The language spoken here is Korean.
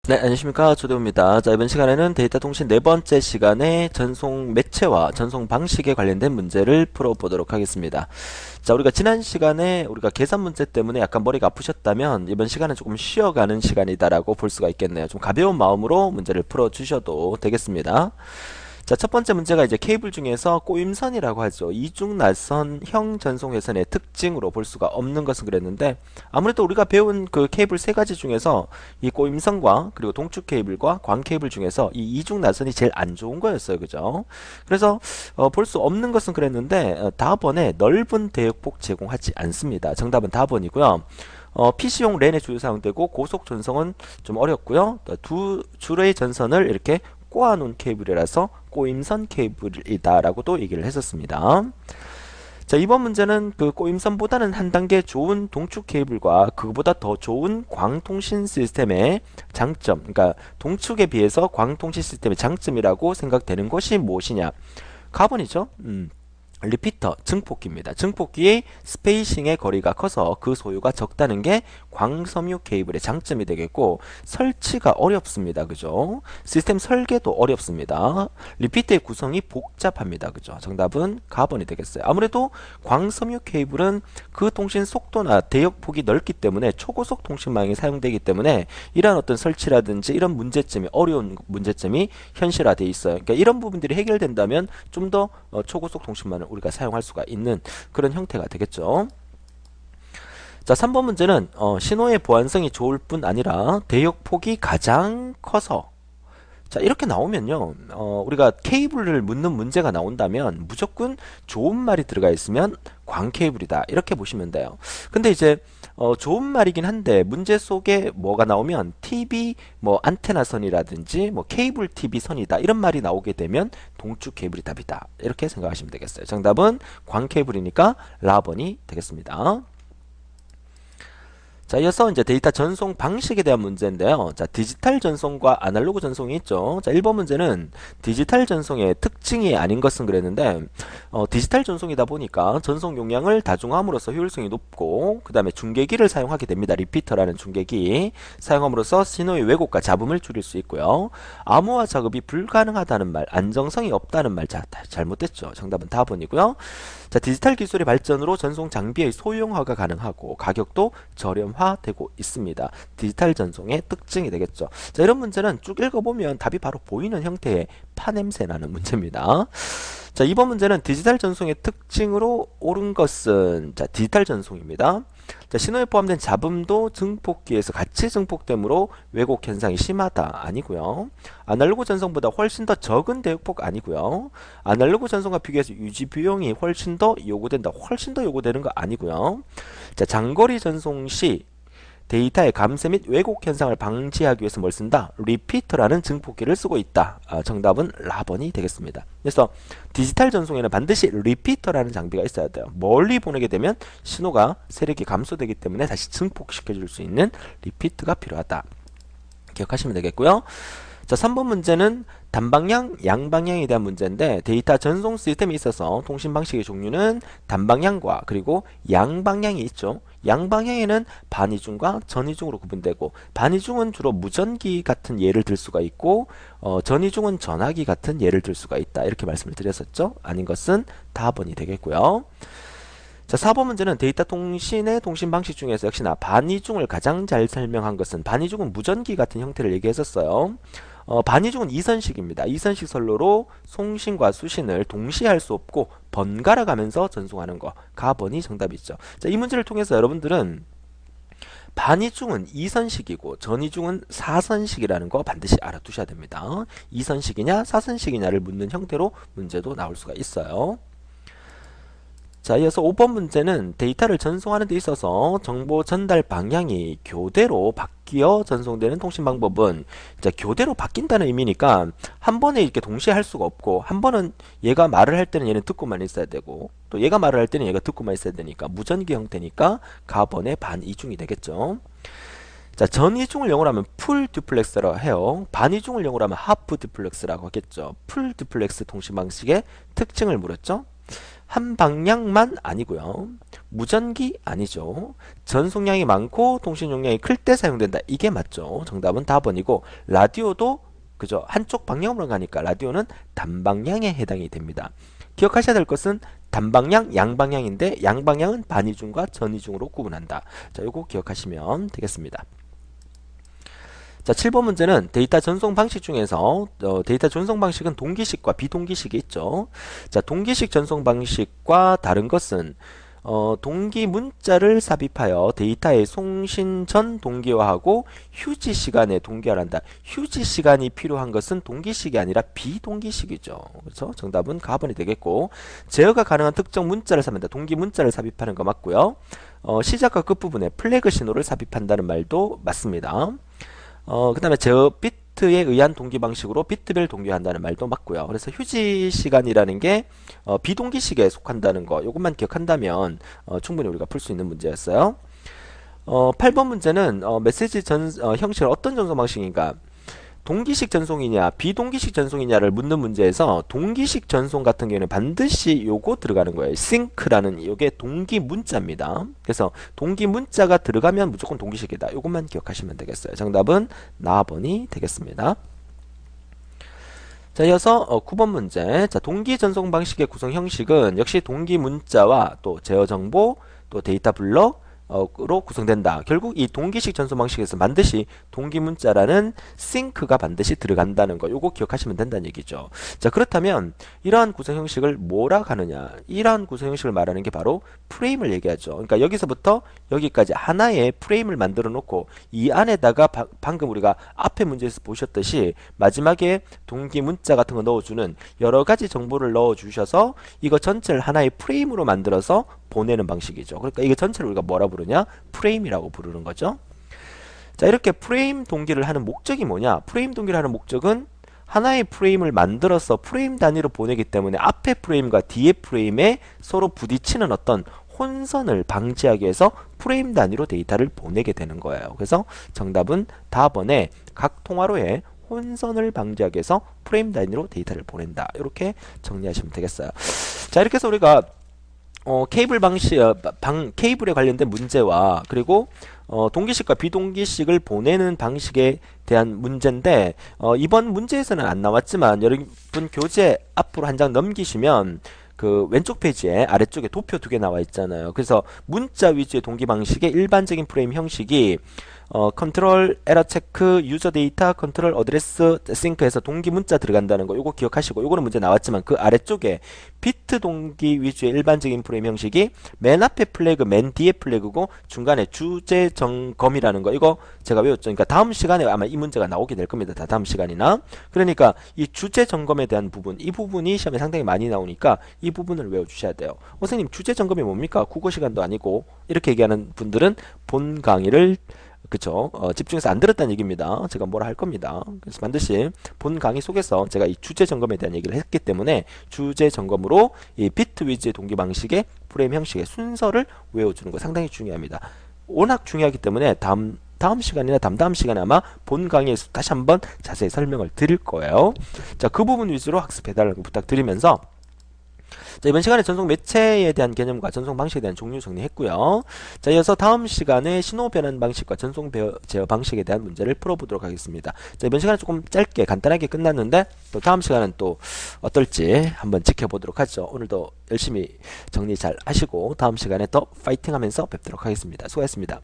네, 안녕하십니까. 조대호입니다. 자, 이번 시간에는 데이터 통신 네 번째 시간에 전송 매체와 전송 방식에 관련된 문제를 풀어보도록 하겠습니다. 자, 우리가 지난 시간에 우리가 계산 문제 때문에 약간 머리가 아프셨다면 이번 시간은 조금 쉬어가는 시간이다라고 볼 수가 있겠네요. 좀 가벼운 마음으로 문제를 풀어주셔도 되겠습니다. 자, 첫 번째 문제가 이제 케이블 중에서 꼬임선이라고 하죠. 이중날선형 전송회선의 특징으로 볼 수가 없는 것은 그랬는데, 아무래도 우리가 배운 그 케이블 세 가지 중에서 이 꼬임선과 그리고 동축 케이블과 광 케이블 중에서 이 이중날선이 제일 안 좋은 거였어요. 그죠? 그래서 볼 수 없는 것은 그랬는데 다번에 넓은 대역폭 제공하지 않습니다. 정답은 다번이고요. PC용 랜에 주요 사용되고 고속 전송은 좀 어렵고요. 두 줄의 전선을 이렇게 꼬아놓은 케이블이라서 꼬임선 케이블이다라고도 얘기를 했었습니다. 자, 이번 문제는 그 꼬임선보다는 한 단계 좋은 동축 케이블과 그보다 더 좋은 광통신 시스템의 장점, 그러니까 동축에 비해서 광통신 시스템의 장점이라고 생각되는 것이 무엇이냐? 카본이죠. 리피터, 증폭기입니다. 증폭기의 스페이싱의 거리가 커서 그 소유가 적다는 게 광섬유 케이블의 장점이 되겠고, 설치가 어렵습니다. 그죠? 시스템 설계도 어렵습니다. 리피터의 구성이 복잡합니다. 그죠? 정답은 가번이 되겠어요. 아무래도 광섬유 케이블은 그 통신 속도나 대역폭이 넓기 때문에 초고속 통신망이 사용되기 때문에 이러한 어떤 설치라든지 이런 문제점이 어려운 문제점이 현실화되어 있어요. 그러니까 이런 부분들이 해결된다면 좀 더 초고속 통신망을 우리가 사용할 수가 있는 그런 형태가 되겠죠. 자, 3번 문제는 신호의 보안성이 좋을 뿐 아니라 대역폭이 가장 커서, 자, 이렇게 나오면요, 우리가 케이블을 묻는 문제가 나온다면 무조건 좋은 말이 들어가 있으면 광 케이블이다, 이렇게 보시면 돼요. 근데 이제 좋은 말이긴 한데 문제 속에 뭐가 나오면 TV 뭐 안테나 선이라든지 뭐 케이블 TV 선이다, 이런 말이 나오게 되면 동축 케이블이 답이다, 이렇게 생각하시면 되겠어요. 정답은 광 케이블이니까 라번이 되겠습니다. 자, 이어서 이제 데이터 전송 방식에 대한 문제인데요. 자, 디지털 전송과 아날로그 전송이 있죠. 자, 1번 문제는 디지털 전송의 특징이 아닌 것은 그랬는데, 디지털 전송이다 보니까 전송 용량을 다중함으로써 효율성이 높고, 그 다음에 중계기를 사용하게 됩니다. 리피터라는 중계기 사용함으로써 신호의 왜곡과 잡음을 줄일 수 있고요. 암호화 작업이 불가능하다는 말, 안정성이 없다는 말, 자, 잘못됐죠. 정답은 다번이고요. 자, 디지털 기술의 발전으로 전송 장비의 소형화가 가능하고 가격도 저렴화되고 있습니다. 디지털 전송의 특징이 되겠죠. 자, 이런 문제는 쭉 읽어보면 답이 바로 보이는 형태의 파냄새 나는 문제입니다. 자, 이번 문제는 디지털 전송의 특징으로 옳은 것은, 자, 디지털 전송입니다. 자, 신호에 포함된 잡음도 증폭기에서 같이 증폭되므로 왜곡 현상이 심하다, 아니고요. 아날로그 전송보다 훨씬 더 적은 대역폭, 아니고요. 아날로그 전송과 비교해서 유지 비용이 훨씬 더 요구된다, 훨씬 더 요구되는 거 아니고요. 자, 장거리 전송 시 데이터의 감쇄 및 왜곡 현상을 방지하기 위해서 뭘 쓴다? 리피터라는 증폭기를 쓰고 있다. 정답은 라번이 되겠습니다. 그래서 디지털 전송에는 반드시 리피터라는 장비가 있어야 돼요. 멀리 보내게 되면 신호가 세력이 감소되기 때문에 다시 증폭시켜 줄 수 있는 리피터가 필요하다. 기억하시면 되겠고요. 자, 3번 문제는 단방향, 양방향에 대한 문제인데, 데이터 전송 시스템에 있어서 통신 방식의 종류는 단방향과 그리고 양방향이 있죠. 양방향에는 반이중과 전이중으로 구분되고, 반이중은 주로 무전기 같은 예를 들 수가 있고, 전이중은 전화기 같은 예를 들 수가 있다, 이렇게 말씀을 드렸었죠. 아닌 것은 다번이 되겠고요. 자, 4번 문제는 데이터 통신의 통신 방식 중에서 역시나 반이중을 가장 잘 설명한 것은, 반이중은 무전기 같은 형태를 얘기했었어요. 반이중은 이선식입니다. 이선식 선로로 송신과 수신을 동시에 할 수 없고 번갈아 가면서 전송하는 거. 가번이 정답이죠. 자, 이 문제를 통해서 여러분들은 반이중은 이선식이고 전이중은 사선식이라는 거 반드시 알아두셔야 됩니다. 이선식이냐 사선식이냐를 묻는 형태로 문제도 나올 수가 있어요. 자, 이어서 5번 문제는 데이터를 전송하는 데 있어서 정보 전달 방향이 교대로 바뀌어 전송되는 통신 방법은, 자, 교대로 바뀐다는 의미니까 한 번에 이렇게 동시에 할 수가 없고, 한 번은 얘가 말을 할 때는 얘는 듣고만 있어야 되고, 또 얘가 말을 할 때는 얘가 듣고만 있어야 되니까 무전기 형태니까 가번의 반이중이 되겠죠. 자, 전이중을 영어로 하면 풀 듀플렉스라고 해요. 반이중을 영어로 하면 하프 듀플렉스라고 하겠죠. 풀 듀플렉스 통신 방식의 특징을 물었죠. 한 방향만 아니고요. 무전기 아니죠. 전송량이 많고 통신 용량이 클 때 사용된다. 이게 맞죠. 정답은 4번이고 라디오도 그죠. 한쪽 방향으로 가니까 라디오는 단방향에 해당이 됩니다. 기억하셔야 될 것은 단방향, 양방향인데 양방향은 반이중과 전이중으로 구분한다. 자, 요거 기억하시면 되겠습니다. 자, 7번 문제는 데이터 전송 방식 중에서 데이터 전송 방식은 동기식과 비동기식이 있죠. 자, 동기식 전송 방식과 다른 것은 동기 문자를 삽입하여 데이터의 송신 전 동기화하고 휴지 시간에 동기화한다. 휴지 시간이 필요한 것은 동기식이 아니라 비동기식이죠. 그렇죠? 정답은 가번이 되겠고, 제어가 가능한 특정 문자를 삽입한다. 동기 문자를 삽입하는 거 맞고요. 시작과 끝부분에 플래그 신호를 삽입한다는 말도 맞습니다. 그 다음에 제어 비트에 의한 동기 방식으로 비트별 동기화한다는 말도 맞고요. 그래서 휴지 시간이라는 게 비동기식에 속한다는 거, 이것만 기억한다면 충분히 우리가 풀 수 있는 문제였어요. 8번 문제는 메시지 형식은 어떤 전송 방식인가? 동기식 전송이냐 비동기식 전송이냐를 묻는 문제에서 동기식 전송 같은 경우에는 반드시 요거 들어가는 거예요. 싱크라는 요게 동기 문자입니다. 그래서 동기 문자가 들어가면 무조건 동기식이다. 요것만 기억하시면 되겠어요. 정답은 4번이 되겠습니다. 자, 이어서 9번 문제. 자, 동기 전송 방식의 구성 형식은 역시 동기 문자와 또 제어 정보, 또 데이터 블럭 로 구성된다. 결국 이 동기식 전송 방식에서 반드시 동기 문자라는 싱크가 반드시 들어간다는 거, 요거 기억하시면 된다는 얘기죠. 자, 그렇다면 이러한 구성 형식을 뭐라 하느냐? 이러한 구성 형식을 말하는 게 바로 프레임을 얘기하죠. 그러니까 여기서부터 여기까지 하나의 프레임을 만들어 놓고 이 안에다가 방금 우리가 앞에 문제에서 보셨듯이 마지막에 동기 문자 같은 거 넣어주는 여러 가지 정보를 넣어 주셔서 이거 전체를 하나의 프레임으로 만들어서 보내는 방식이죠. 그러니까 이거 전체를 우리가 뭐라 부르냐? 프레임이라고 부르는 거죠. 자, 이렇게 프레임 동기를 하는 목적이 뭐냐? 프레임 동기를 하는 목적은 하나의 프레임을 만들어서 프레임 단위로 보내기 때문에 앞에 프레임과 뒤에 프레임에 서로 부딪히는 어떤 혼선을 방지하기 위해서 프레임 단위로 데이터를 보내게 되는 거예요. 그래서 정답은 4번에 각 통화로의 혼선을 방지하기 위해서 프레임 단위로 데이터를 보낸다. 이렇게 정리하시면 되겠어요. 자, 이렇게 해서 우리가 케이블 방식, 케이블에 관련된 문제와 그리고 동기식과 비동기식을 보내는 방식에 대한 문제인데 이번 문제에서는 안 나왔지만 여러분 교재 앞으로 한 장 넘기시면 그 왼쪽 페이지에 아래쪽에 도표 2개 나와 있잖아요. 그래서 문자 위주의 동기 방식의 일반적인 프레임 형식이 컨트롤 에러 체크 유저 데이터 컨트롤 어드레스 싱크에서 동기 문자 들어간다는 거 요거 기억하시고, 요거는 문제 나왔지만 그 아래쪽에 비트 동기 위주의 일반적인 프레임 형식이 맨 앞에 플래그 맨 뒤에 플래그고 중간에 주제 점검이라는 거 이거 제가 외웠죠. 그러니까 다음 시간에 아마 이 문제가 나오게 될 겁니다. 다음 시간이나. 그러니까 이 주제 점검에 대한 부분, 이 부분이 시험에 상당히 많이 나오니까 이 부분을 외워주셔야 돼요. 선생님 주제 점검이 뭡니까? 국어 시간도 아니고 이렇게 얘기하는 분들은 본 강의를 그쵸? 집중해서 안 들었다는 얘기입니다. 제가 뭐라 할 겁니다. 그래서 반드시 본 강의 속에서 제가 이 주제 점검에 대한 얘기를 했기 때문에 주제 점검으로 이 비트 위주의 동기 방식의 프레임 형식의 순서를 외워주는 거 상당히 중요합니다. 워낙 중요하기 때문에 다음 시간이나 다음 시간에 아마 본 강의에서 다시 한번 자세히 설명을 드릴 거예요. 자, 그 부분 위주로 학습해달라고 부탁드리면서 자, 이번 시간에 전송 매체에 대한 개념과 전송 방식에 대한 종류 정리했고요. 자, 이어서 다음 시간에 신호 변환 방식과 전송 제어 방식에 대한 문제를 풀어보도록 하겠습니다. 자, 이번 시간에 조금 짧게 간단하게 끝났는데 또 다음 시간은 또 어떨지 한번 지켜보도록 하죠. 오늘도 열심히 정리 잘 하시고 다음 시간에 더 파이팅 하면서 뵙도록 하겠습니다. 수고하셨습니다.